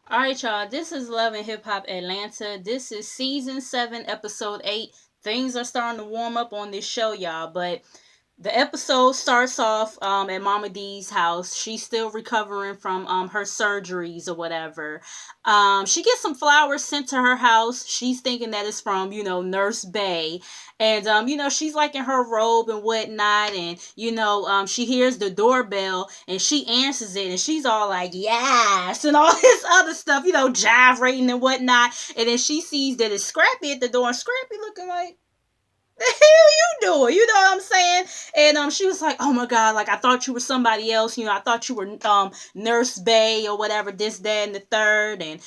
All right, y'all. This is Love and Hip Hop Atlanta. This is season 7, episode 8. Things are starting to warm up on this show, y'all. But the episode starts off at Momma Dee's house. She's still recovering from her surgeries or whatever. She gets some flowers sent to her house. She's thinking that it's from, Nurse Bay. And, she's like in her robe and whatnot. And, she hears the doorbell and she answers it. And she's all like, yes, and all this other stuff, gyrating and whatnot. And then she sees that it's Scrappy at the door. And Scrappy looking like, the hell you doing? You know what I'm saying? And she was like, oh my god, like I thought you were somebody else. I thought you were Nurse Bay or whatever, this, that, and the third. And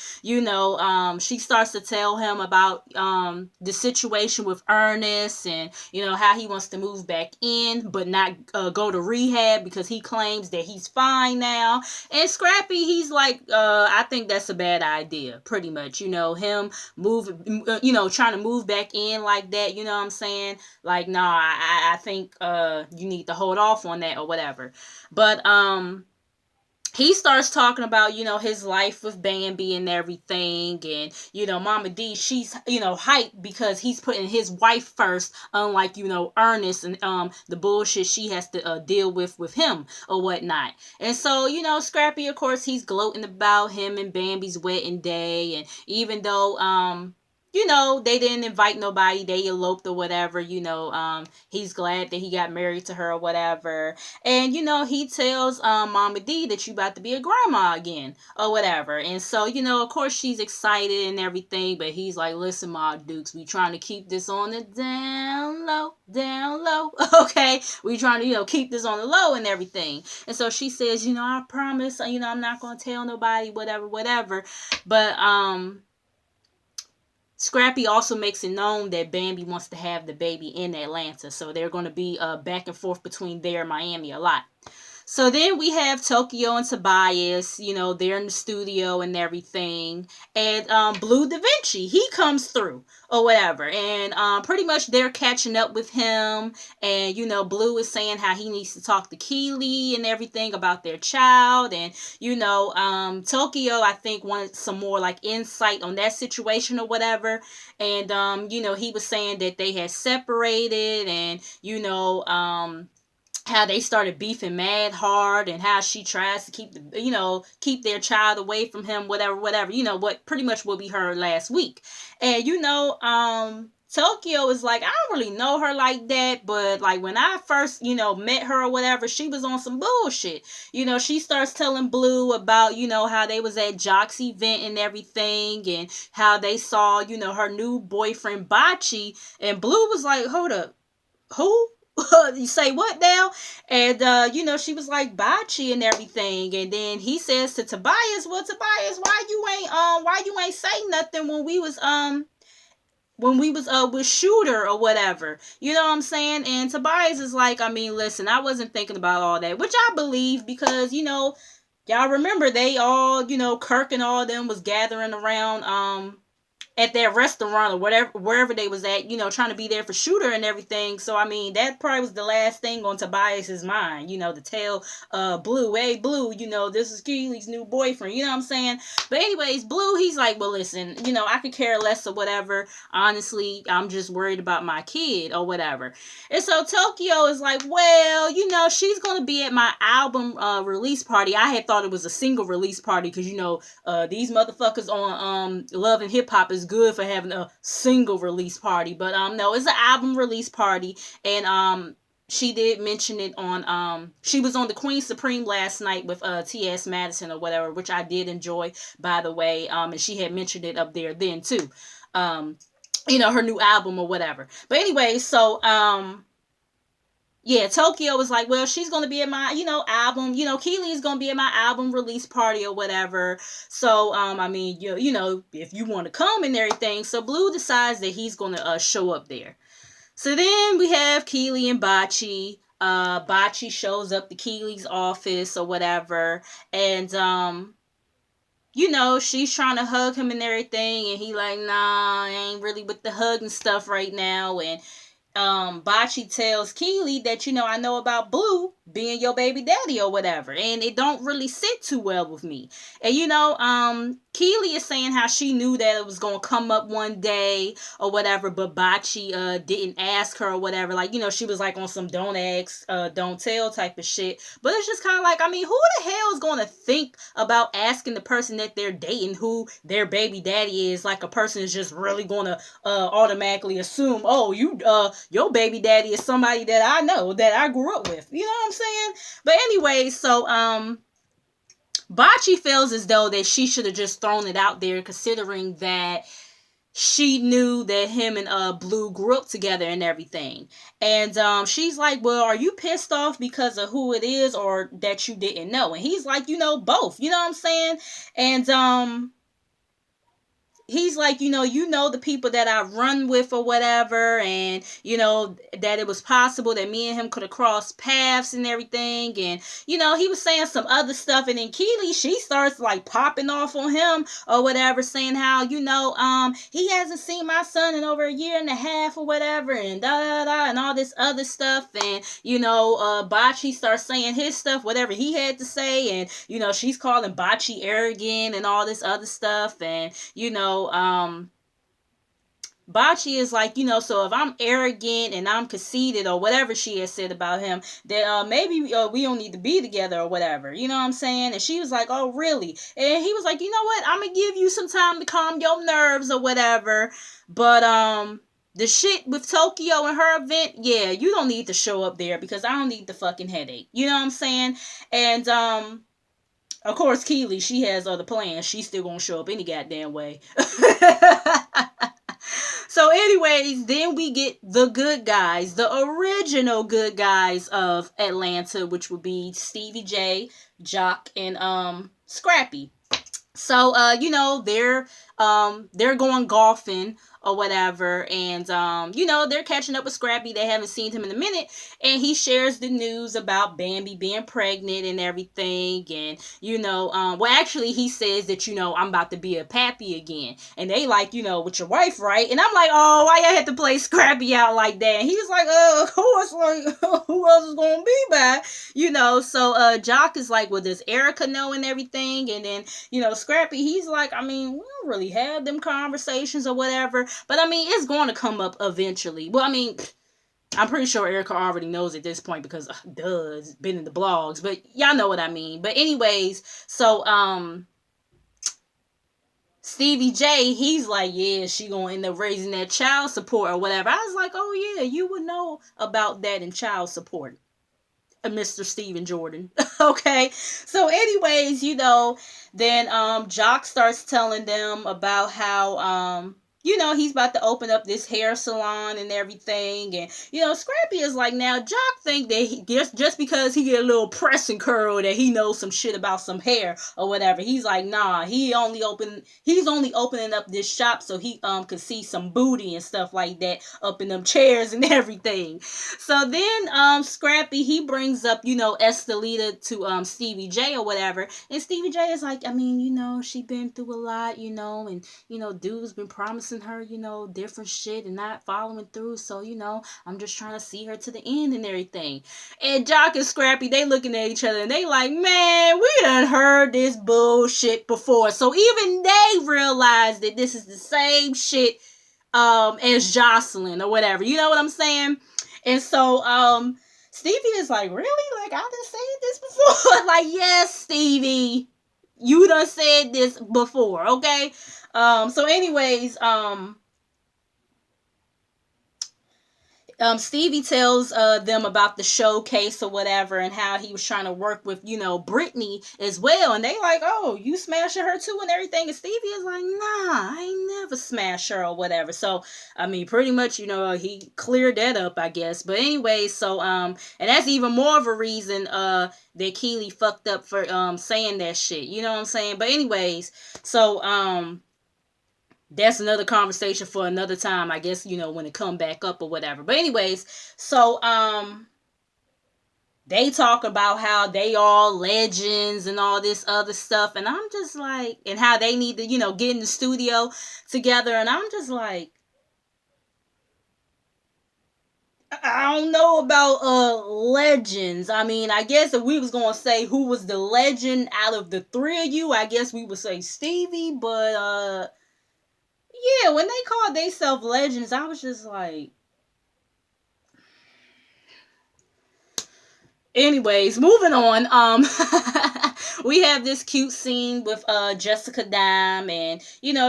she starts to tell him about the situation with Ernest and how he wants to move back in, but not go to rehab because he claims that he's fine now. And Scrappy, he's like, I think that's a bad idea, pretty much. Him move, trying to move back in like that. You know what I'm saying? Like, no, I think you need to hold off on that or whatever. But he starts talking about, his life with Bambi and everything. And, Momma Dee, she's, hyped because he's putting his wife first, unlike, Ernest and the bullshit she has to deal with him or whatnot. And so, Scrappy, of course, he's gloating about him and Bambi's wedding day. And even though, they didn't invite nobody, they eloped or whatever, he's glad that he got married to her or whatever. And, he tells Momma Dee that you about to be a grandma again or whatever. And so, of course she's excited and everything, but he's like, listen, Ma Dukes, we trying to keep this on the down low, okay? We trying to, keep this on the low and everything. And so she says, I promise, I'm not going to tell nobody, whatever. But, Scrappy also makes it known that Bambi wants to have the baby in Atlanta. So they're going to be back and forth between there and Miami a lot. So then we have Tokyo and Tobias, they're in the studio and everything. And Blue Da Vinci, he comes through or whatever. And pretty much they're catching up with him. And, Blue is saying how he needs to talk to Kili and everything about their child. And, Tokyo, I think, wanted some more like insight on that situation or whatever. And, he was saying that they had separated and, how they started beefing mad hard and how she tries to keep their child away from him, whatever, what pretty much what we heard last week. And, Tokyo is like, I don't really know her like that, but like when I first, met her or whatever, she was on some bullshit. She starts telling Blue about, how they was at Jock's event and everything and how they saw, her new boyfriend Bochy. And Blue was like, hold up, who? You say what now? And she was like Bochy and everything. And then he says to Tobias, well, Tobias, why you ain't say nothing when we was with Shooter or whatever. You know what I'm saying? And Tobias is like, I mean, listen, I wasn't thinking about all that, which I believe because, y'all remember they all, Kirk and all of them was gathering around at that restaurant or whatever, wherever they was at, trying to be there for Shooter and everything. So, I mean, that probably was the last thing on Tobias's mind, to tell Blue, hey, Blue, this is Keely's new boyfriend, you know what I'm saying? But anyways, Blue, he's like, well, listen, I could care less or whatever. Honestly, I'm just worried about my kid or whatever. And so Tokyo is like, well, she's going to be at my album release party. I had thought it was a single release party because, these motherfuckers on Love and Hip Hop is good for having a single release party, but no, it's an album release party. And she did mention it on she was on the Queen Supreme last night with T.S. Madison or whatever, which I did enjoy, by the way. And she had mentioned it up there then too, her new album or whatever. But anyway, so yeah, Tokyo was like, well, she's going to be at my, album, Keely is going to be at my album release party or whatever. So, I mean, if you want to come and everything. So Blue decides that he's going to show up there. So then we have Keely and Bochy. Bochy shows up to Keely's office or whatever. And, she's trying to hug him and everything. And he like, nah, I ain't really with the hug and stuff right now. And Bochy tells Keely that, I know about Blue being your baby daddy or whatever, and it don't really sit too well with me. And, Keeley is saying how she knew that it was gonna come up one day or whatever, but Bochy didn't ask her or whatever. Like, you know, she was like on some don't ask, don't tell type of shit. But it's just kind of like, I mean, who the hell is gonna think about asking the person that they're dating who their baby daddy is? Like, a person is just really gonna automatically assume, oh, your baby daddy is somebody that I know, that I grew up with. You know what I'm saying? But anyway, so Bochy feels as though that she should have just thrown it out there, considering that she knew that him and Blue grew up together and everything. And she's like, well, are you pissed off because of who it is or that you didn't know? And he's like, you know, both. You know what I'm saying? And he's like, you know the people that I run with or whatever, and you know that it was possible that me and him could have crossed paths and everything, and you know he was saying some other stuff, and then Keeley, she starts like popping off on him or whatever, saying how he hasn't seen my son in over a year and a half or whatever, and da da da and all this other stuff, and Bochy starts saying his stuff, whatever he had to say, and she's calling Bochy arrogant and all this other stuff, and Bochy is like, so if I'm arrogant and I'm conceited or whatever she has said about him, then maybe we don't need to be together or whatever. You know what I'm saying? And she was like, oh, really? And he was like, you know what? I'm going to give you some time to calm your nerves or whatever. But the shit with Tokyo and her event, yeah, you don't need to show up there because I don't need the fucking headache. You know what I'm saying? And of course, Keeley, she has other plans. She's still gonna show up any goddamn way. So anyways, then we get the good guys, the original good guys of Atlanta, which would be Stevie J, Jock, and Scrappy. So they're going golfing or whatever, and they're catching up with Scrappy. They haven't seen him in a minute, and he shares the news about Bambi being pregnant and everything, and well, actually he says that I'm about to be a pappy again, and they like, with your wife, right? And I'm like, oh, why you had to play Scrappy out like that? And he was like, of course, like who else is gonna be back? So Jock is like, well, does Erica know and everything? And then Scrappy, he's like, I mean, we don't really have them conversations or whatever, but I mean, it's going to come up eventually. Well, I mean, I'm pretty sure Erica already knows at this point because, it's been in the blogs, but y'all know what I mean. But anyways, so, Stevie J, he's like, yeah, she gonna end up raising that child support or whatever. I was like, oh yeah, you would know about that in child support, Mr. Steven Jordan. Okay, so anyways, then Jock starts telling them about how he's about to open up this hair salon and everything, and Scrappy is like, now Jock think that he just because he get a little press and curl that he knows some shit about some hair or whatever. He's like, nah, he's only opening up this shop so he could see some booty and stuff like that up in them chairs and everything. So then Scrappy, he brings up Estelita to Stevie J or whatever, and Stevie J is like, I mean, she been through a lot, and dude's been promising her, different shit and not following through. So, I'm just trying to see her to the end and everything. And Jock and Scrappy, they looking at each other and they like, man, we done heard this bullshit before. So even they realize that this is the same shit as Jocelyn or whatever. You know what I'm saying? And so Stevie is like, really? Like, I done said this before? Like, yes, Stevie, you done said this before, okay? So anyways, Stevie tells them about the showcase or whatever and how he was trying to work with, Brittany as well. And they like, oh, you smashing her too and everything. And Stevie is like, nah, I ain't never smashed her or whatever. So, I mean, pretty much, he cleared that up, I guess. But anyway, so, and that's even more of a reason that Keeley fucked up for saying that shit. You know what I'm saying? But anyways, so, that's another conversation for another time, I guess, when it come back up or whatever. But anyways, so they talk about how they all legends and all this other stuff, and I'm just like, and how they need to, get in the studio together, and I'm just like, I don't know about legends. I mean, I guess if we was gonna say who was the legend out of the three of you, I guess we would say Stevie. But yeah, when they called themselves legends, I was just like, anyways, moving on. We have this cute scene with Jessica Dime, and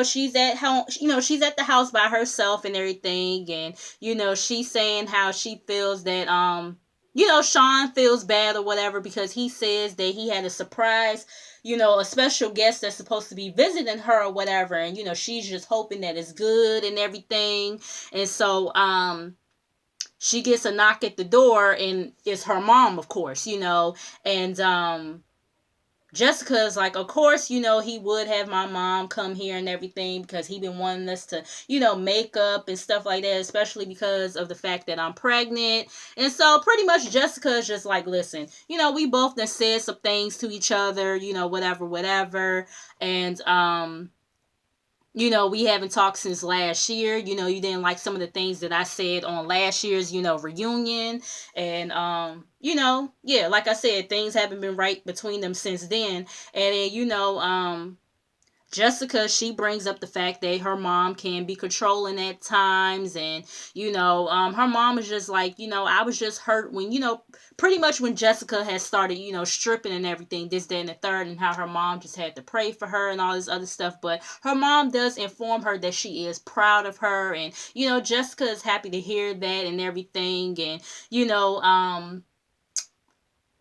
she's at home. She's at the house by herself and everything, and she's saying how she feels that Sean feels bad or whatever because he says that he had a surprise. A special guest that's supposed to be visiting her or whatever, and she's just hoping that it's good and everything, and so she gets a knock at the door, and it's her mom, of course, and Jessica is like, of course, he would have my mom come here and everything because he been wanting us to, make up and stuff like that, especially because of the fact that I'm pregnant. And so pretty much Jessica is just like, listen, we both done said some things to each other, whatever, whatever. And we haven't talked since last year. You didn't like some of the things that I said on last year's, reunion. And, yeah, like I said, things haven't been right between them since then. And then, Jessica, she brings up the fact that her mom can be controlling at times, and her mom is just like, I was just hurt when, pretty much when Jessica has started, stripping and everything, this, that, and the third, and how her mom just had to pray for her and all this other stuff. But her mom does inform her that she is proud of her, and Jessica is happy to hear that and everything, and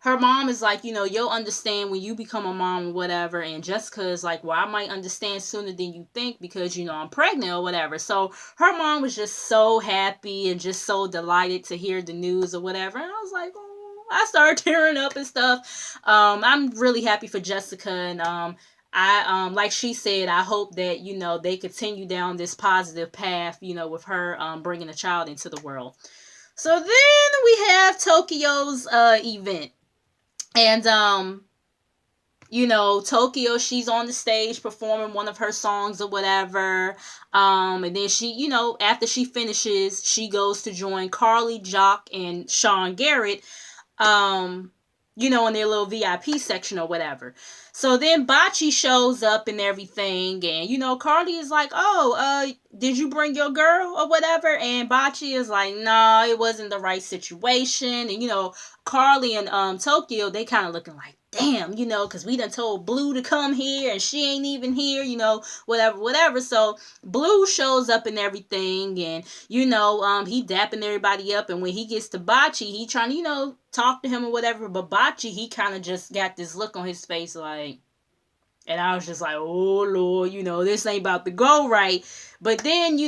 her mom is like, you'll understand when you become a mom or whatever. And Jessica is like, well, I might understand sooner than you think because, I'm pregnant or whatever. So her mom was just so happy and just so delighted to hear the news or whatever. And I was like, oh, I started tearing up and stuff. I'm really happy for Jessica. And I like she said, I hope that, they continue down this positive path, with her bringing a child into the world. So then we have Tokyo's event. And Tokyo, she's on the stage performing one of her songs or whatever. And then she, after she finishes, she goes to join Carly, Jock, and Sean Garrett, in their little VIP section or whatever. So then Bochy shows up and everything, and Carly is like, oh, did you bring your girl or whatever? And Bochy is like, no, it wasn't the right situation. And Carly and Tokyo, they kind of looking like, damn, because we done told Blue to come here and she ain't even here, whatever. So Blue shows up and everything, and he dapping everybody up, and when he gets to Bochy, he trying to talk to him or whatever, but Bochy, he kind of just got this look on his face like, and I was just like, oh Lord, this ain't about to go right. But then,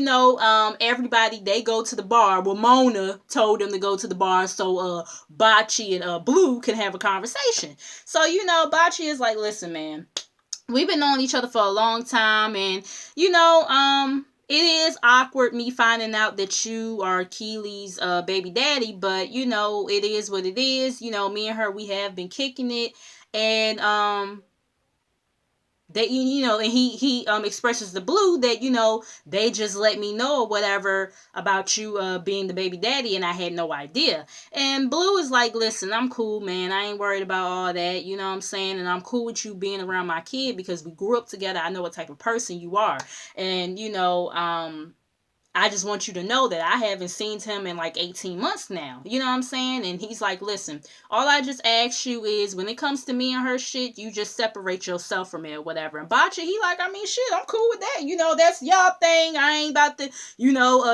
everybody, they go to the bar. Well, Mona told them to go to the bar so Bochy and Blue can have a conversation. So, Bochy is like, listen, man, we've been knowing each other for a long time, and it is awkward me finding out that you are Keely's baby daddy, but it is what it is. Me and her, we have been kicking it, and that and he expresses the Blue that they just let me know or whatever about you being the baby daddy, and I had no idea. And Blue is like, listen, I'm cool, man, I ain't worried about all that, you know what I'm saying, and I'm cool with you being around my kid because we grew up together. I know what type of person you are, and I just want you to know that I haven't seen him in like 18 months now. You know what I'm saying? And he's like, listen, all I just ask you is when it comes to me and her shit, you just separate yourself from it or whatever. And Bochy, he like, I mean, shit, I'm cool with that. That's y'all thing. I ain't about to,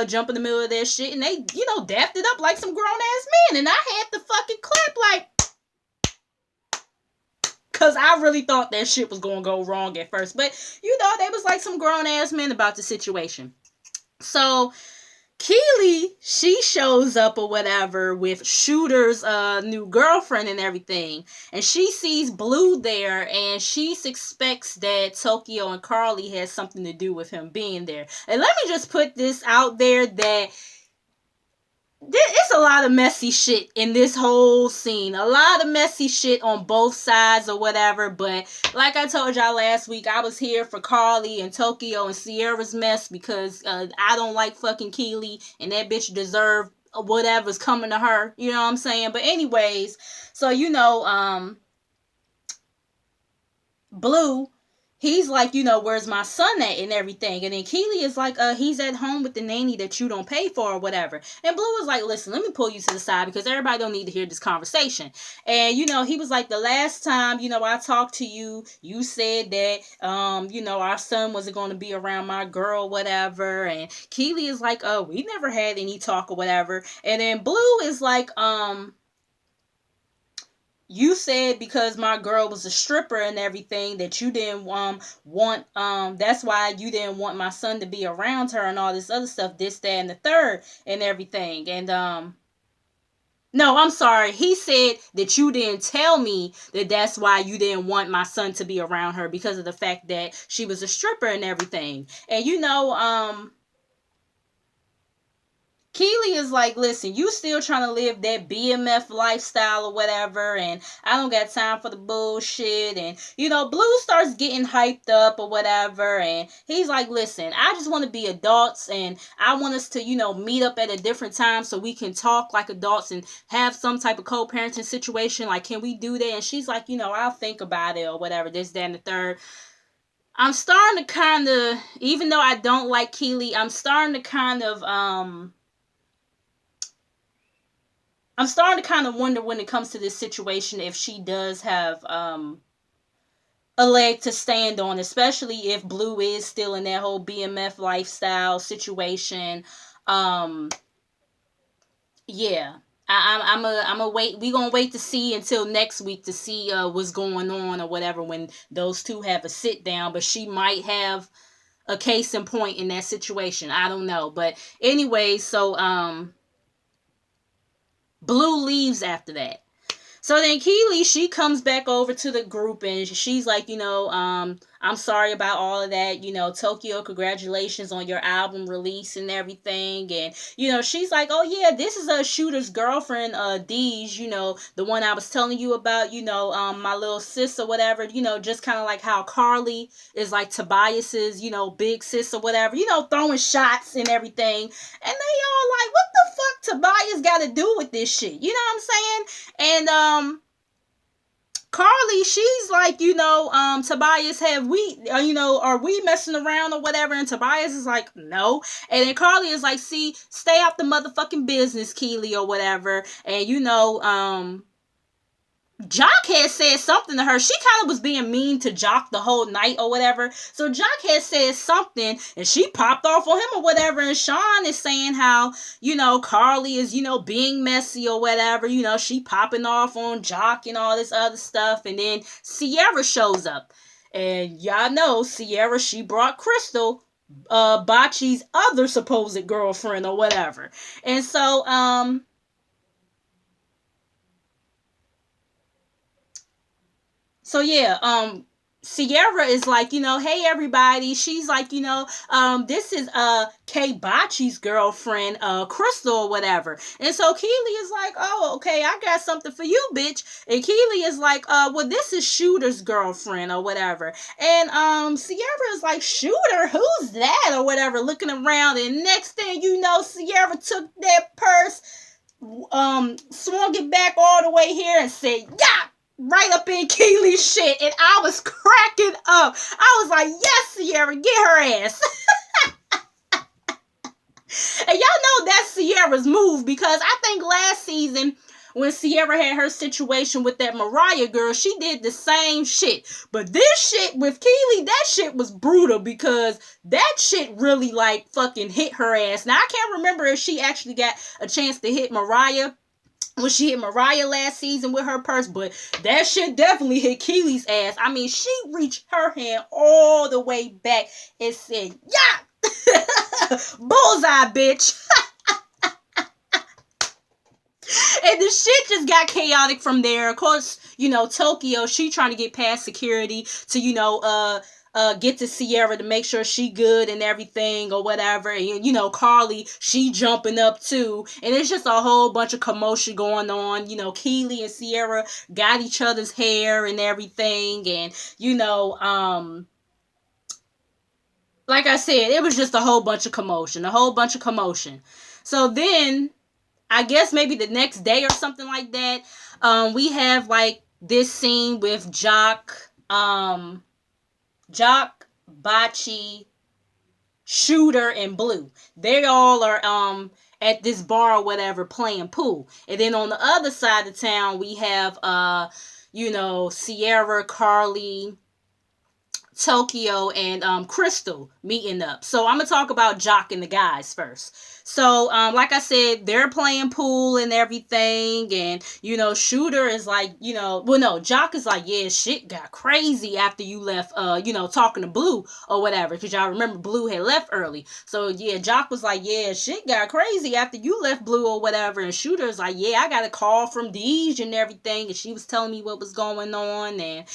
jump in the middle of that shit. And they, dapped it up like some grown ass men. And I had to fucking clap like, because I really thought that shit was going to go wrong at first. But, they was like some grown ass men about the situation. So Keely, she shows up or whatever with Shooter's new girlfriend and everything, and she sees Blue there, and she suspects that Tokyo and Carly has something to do with him being there. And let me just put this out there that it's a lot of messy shit in this whole scene. A lot of messy shit on both sides or whatever. But like I told y'all last week, I was here for Carly and Tokyo and Sierra's mess because I don't like fucking Keely, and that bitch deserved whatever's coming to her. You know what I'm saying? But anyways, so Blue, he's like, where's my son at and everything. And then Keeley is like, he's at home with the nanny that you don't pay for or whatever. And Blue was like, listen, let me pull you to the side because everybody don't need to hear this conversation. And, he was like, the last time, I talked to you, you said that, our son wasn't going to be around my girl, whatever. And Keeley is like, we never had any talk or whatever. And then Blue is like, you said because my girl was a stripper and everything that you didn't want that's why you didn't want my son to be around her and all this other stuff, this, that, and the third and everything. And no, I'm sorry. He said that you didn't tell me that that's why you didn't want my son to be around her because of the fact that she was a stripper and everything. And Keeley is like, listen, you still trying to live that BMF lifestyle or whatever, and I don't got time for the bullshit. And, Blue starts getting hyped up or whatever, and he's like, listen, I just want to be adults, and I want us to, meet up at a different time so we can talk like adults and have some type of co-parenting situation. Like, can we do that? And she's like, I'll think about it or whatever, this, that, and the third. I'm starting to kind of, even though I don't like Keeley, I'm starting to kind of wonder when it comes to this situation if she does have a leg to stand on, especially if Blue is still in that whole BMF lifestyle situation. Yeah. I'm a wait. We gonna wait to see until next week to see what's going on or whatever when those two have a sit down. But she might have a case in point in that situation. I don't know. But anyway, so Blue leaves after that. So then Keeley, she comes back over to the group and she's like, I'm sorry about all of that. Tokyo, congratulations on your album release and everything. And, she's like, oh yeah, this is a Shooter's girlfriend, Deej, the one I was telling you about, my little sis or whatever, just kind of like how Carly is like Tobias's, big sis or whatever, throwing shots and everything. And they all like, what the fuck Tobias got to do with this shit? You know what I'm saying? And, Carly, she's like, Tobias, are we messing around or whatever? And Tobias is like, no. And then Carly is like, see, stay out the motherfucking business, Keeley, or whatever. And, Jock had said something to her. She kind of was being mean to Jock the whole night or whatever. So Jock had said something and she popped off on him or whatever. And Sean is saying how, Carly is, being messy or whatever. She popping off on Jock and all this other stuff. And then Sierra shows up. And y'all know Sierra, she brought Crystal, Bochy's other supposed girlfriend or whatever. And so, So yeah, Sierra is like, hey everybody. She's like, this is Kay Bochy's girlfriend, Crystal or whatever. And so Keeley is like, oh, okay, I got something for you, bitch. And Keeley is like, well, this is Shooter's girlfriend or whatever. And Sierra is like, Shooter, who's that or whatever, looking around. And next thing you know, Sierra took that purse, swung it back all the way here and said, yeah, right up in Keeley's shit. And I was cracking up. I was like, yes, Sierra, get her ass. And y'all know that's Sierra's move, because I think last season when Sierra had her situation with that Mariah girl, she did the same shit. But this shit with Keeley, that shit was brutal, because that shit really like fucking hit her ass. Now I can't remember if she actually got a chance to hit Mariah when she hit Mariah last season with her purse, but that shit definitely hit Keeley's ass. I mean, she reached her hand all the way back and said, yeah, bullseye, bitch. And the shit just got chaotic from there. Of course, Tokyo, she trying to get past security to, get to Sierra to make sure she good and everything or whatever. And, Carly, she jumping up too. And it's just a whole bunch of commotion going on. Keeley and Sierra got each other's hair and everything. And, like I said, it was just a whole bunch of commotion. So then I guess maybe the next day or something like that, we have like this scene with Jock, Bochy, Shooter, and Blue. They all are at this bar or whatever playing pool. And then on the other side of town we have Sierra, Carly, Tokyo, and Crystal meeting up. So I'm gonna talk about Jock and the guys first. So like I said, they're playing pool and everything, and Shooter is like, well, no, Jock is like, yeah, shit got crazy after you left, talking to Blue or whatever, because y'all remember Blue had left early. So yeah, Jock was like, yeah, shit got crazy after you left Blue or whatever, and Shooter's like, yeah, I got a call from Deej and everything, and she was telling me what was going on, and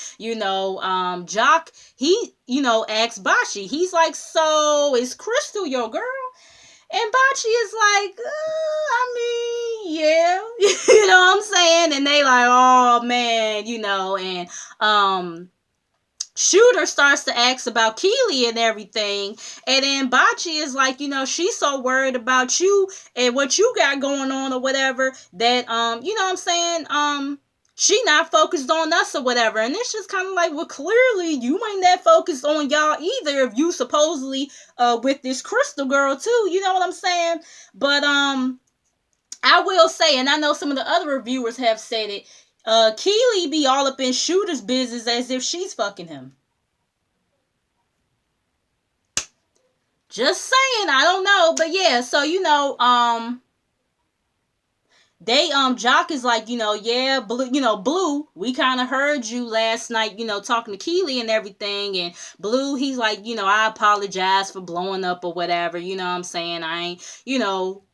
Jock, he asked Bochy, he's like, so is Crystal your girl? And Bochy is like, I mean, yeah, you know what I'm saying? And they like, oh man, and Shooter starts to ask about Keeley and everything, and then Bochy is like, she's so worried about you and what you got going on or whatever that you know what I'm saying, she not focused on us or whatever. And it's just kind of like, well, clearly you ain't that focused on y'all either if you supposedly with this Crystal girl too, you know what I'm saying? But I will say, and I know some of the other reviewers have said it, Keeley be all up in Shooter's business as if she's fucking him. Just saying, I don't know, but yeah, so they Jock is like, yeah, Blue, we kind of heard you last night, talking to Keeley and everything, and Blue, he's like, I apologize for blowing up or whatever, you know what I'm saying, I ain't,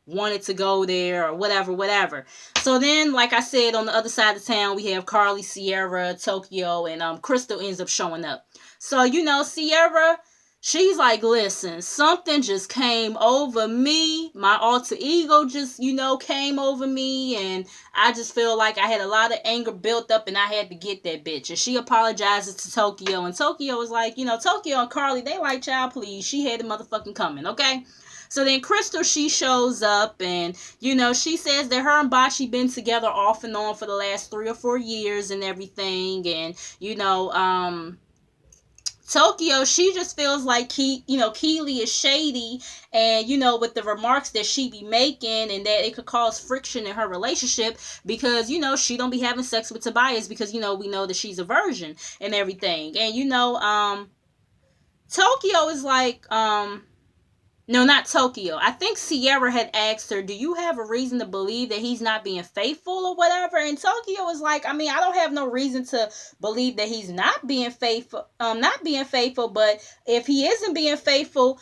wanted to go there or whatever. So then, like I said, on the other side of town, we have Carly, Sierra, Tokyo, and Crystal ends up showing up. So, Sierra, she's like, listen, something just came over me. My alter ego just, came over me. And I just feel like I had a lot of anger built up and I had to get that bitch. And she apologizes to Tokyo. And Tokyo was like, Tokyo and Carly, they like, child, please. She had the motherfucking coming, okay? So then Crystal, she shows up and, she says that her and Bochy been together off and on for the last 3 or 4 years and everything. And, Tokyo, she just feels like Keeley is shady, and with the remarks that she be making, and that it could cause friction in her relationship because she don't be having sex with Tobias because we know that she's a virgin and everything, and Tokyo is like no, not Tokyo. I think Sierra had asked her, do you have a reason to believe that he's not being faithful or whatever? And Tokyo was like, I mean, I don't have no reason to believe that he's not being faithful, but if he isn't being faithful,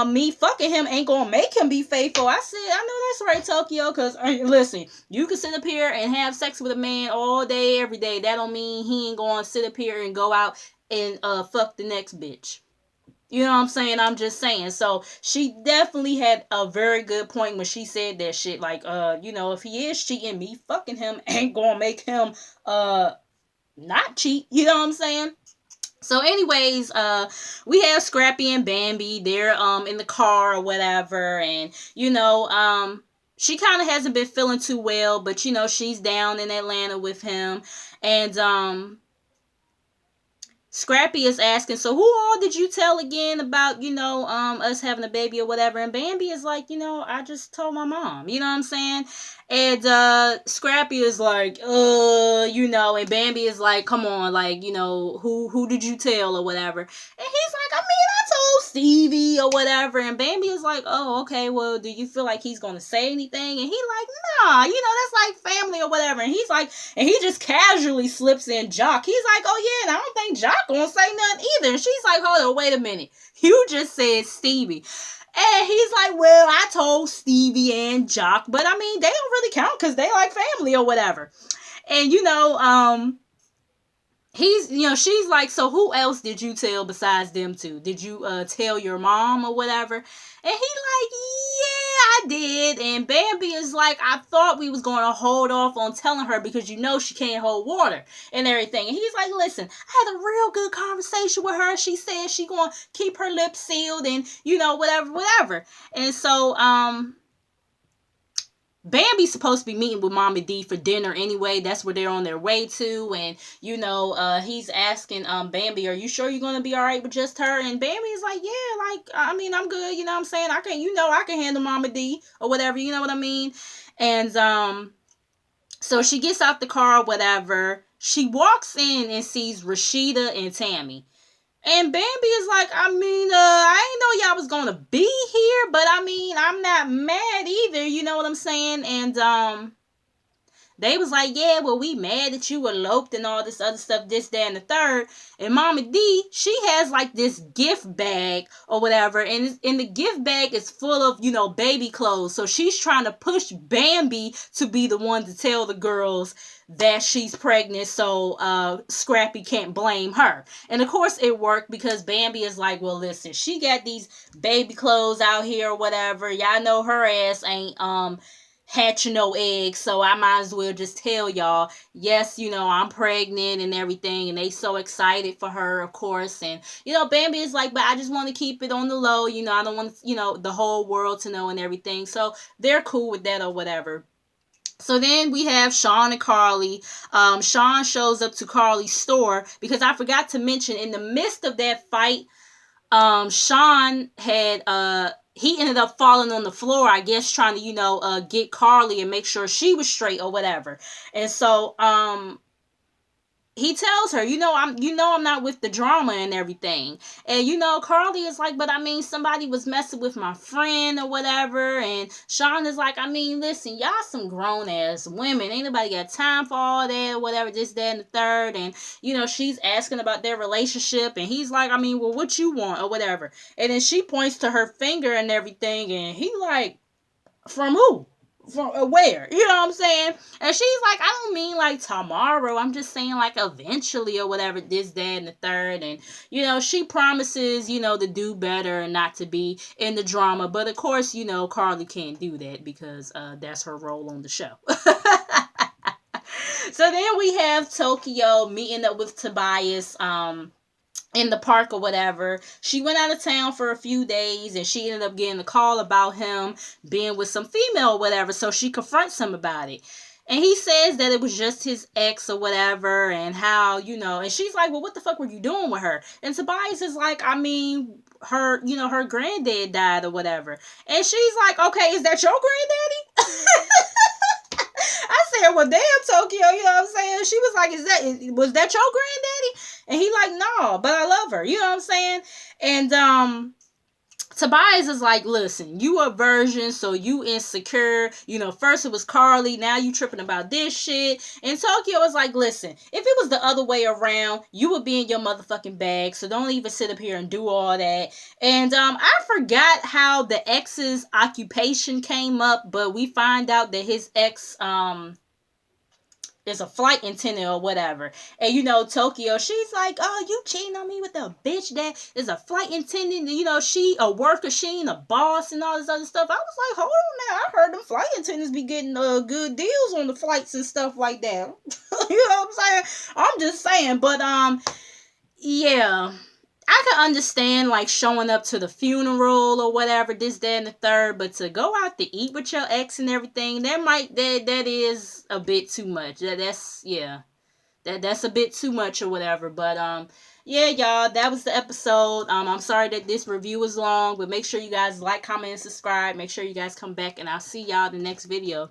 me fucking him ain't gonna make him be faithful. I said, I know that's right, Tokyo, because listen, you can sit up here and have sex with a man all day, every day. That don't mean he ain't gonna sit up here and go out and fuck the next bitch. You know what I'm saying? I'm just saying. So she definitely had a very good point when she said that shit. Like, if he is cheating, me fucking him ain't gonna make him not cheat. You know what I'm saying? So anyways, we have Scrappy and Bambi. They're in the car or whatever, and she kind of hasn't been feeling too well, but she's down in Atlanta with him, and Scrappy is asking, so who all did you tell again about, us having a baby or whatever? And Bambi is like, I just told my mom, you know what I'm saying? And Scrappy is like, and Bambi is like, come on, like, who did you tell or whatever? And he's like, I mean, I told Stevie or whatever. And Bambi is like, oh, okay, well, do you feel like he's going to say anything? And he like, nah, that's like family or whatever. And he's like, and he just casually slips in Jock. He's like, oh yeah, and I don't think Jock gonna say nothing either. And she's like, hold on, wait a minute. You just said Stevie. And he's like, well, I told Stevie and Jock, but I mean, they don't really count because they like family or whatever. And she's like, so who else did you tell besides them two? Did you tell your mom or whatever? And he like, yeah, I did. And Bambi is like, I thought we was going to hold off on telling her because she can't hold water and everything. And he's like, listen, I had a real good conversation with her. She said she going to keep her lips sealed and, whatever. And so, Bambi's supposed to be meeting with Momma Dee for dinner anyway. That's where they're on their way to. And, he's asking Bambi, are you sure you're going to be all right with just her? And Bambi is like, yeah, like, I mean, I'm good. You know what I'm saying? I can handle Momma Dee or whatever. You know what I mean? And so she gets out the car or whatever. She walks in and sees Rashida and Tammy. And Bambi is like, I didn't know y'all was gonna be here, but I mean, I'm not mad either, you know what I'm saying? And they was like, yeah, well, we mad that you eloped and all this other stuff, this, that, and the third. And Momma Dee, she has like this gift bag or whatever. And in the gift bag is full of, baby clothes. So she's trying to push Bambi to be the one to tell the girls that she's pregnant, so Scrappy can't blame her. And of course it worked, because Bambi is like, well, listen, she got these baby clothes out here or whatever. Y'all know her ass ain't hatching no eggs, so I might as well just tell y'all, yes, I'm pregnant and everything. And they so excited for her, of course. And Bambi is like, but I just want to keep it on the low, I don't want the whole world to know and everything. So they're cool with that or whatever. So then we have Sean and Carly. Sean shows up to Carly's store, because I forgot to mention, in the midst of that fight, Sean had he ended up falling on the floor, I guess, trying to get Carly and make sure she was straight or whatever. And so he tells her, I'm not with the drama and everything. And Carly is like, but I mean, somebody was messing with my friend or whatever. And Sean is like, I mean, listen, y'all some grown ass women. Ain't nobody got time for all that or whatever, this, that, and the third. And she's asking about their relationship, and he's like, I mean, well, what you want or whatever. And then she points to her finger and everything, and he like, from who? From where? You know what I'm saying? And she's like, I don't mean like tomorrow. I'm just saying like eventually or whatever, this, that, and the third. And, she promises, to do better and not to be in the drama. But of course, Carly can't do that, because that's her role on the show. So then we have Tokyo meeting up with Tobias, in the park or whatever. She went out of town for a few days, and she ended up getting a call about him being with some female or whatever. So she confronts him about it. And he says that it was just his ex or whatever, and how, and she's like, well, what the fuck were you doing with her? And Tobias is like, I mean, her granddad died or whatever. And she's like, okay, is that your granddaddy? I said, well, damn, Tokyo, you know what I'm saying? She was like, was that your granddaddy? And he like, no, but I love her. You know what I'm saying? And Tobias is like, listen, you a virgin, so you insecure. First it was Carly, now you tripping about this shit. And Tokyo is like, listen, if it was the other way around, you would be in your motherfucking bag, so don't even sit up here and do all that. And I forgot how the ex's occupation came up, but we find out that his ex is a flight attendant or whatever. And Tokyo, she's like, oh, you cheating on me with a bitch that is a flight attendant, she a worker, she ain't a boss and all this other stuff. I was like, hold on now, I heard them flight attendants be getting good deals on the flights and stuff like that. You know what I'm saying? I'm just saying. But yeah, I can understand like showing up to the funeral or whatever, this, that, and the third, but to go out to eat with your ex and everything, that is a bit too much. That's a bit too much or whatever. But yeah, y'all, that was the episode. I'm sorry that this review was long, but make sure you guys like, comment, and subscribe. Make sure you guys come back, and I'll see y'all in the next video.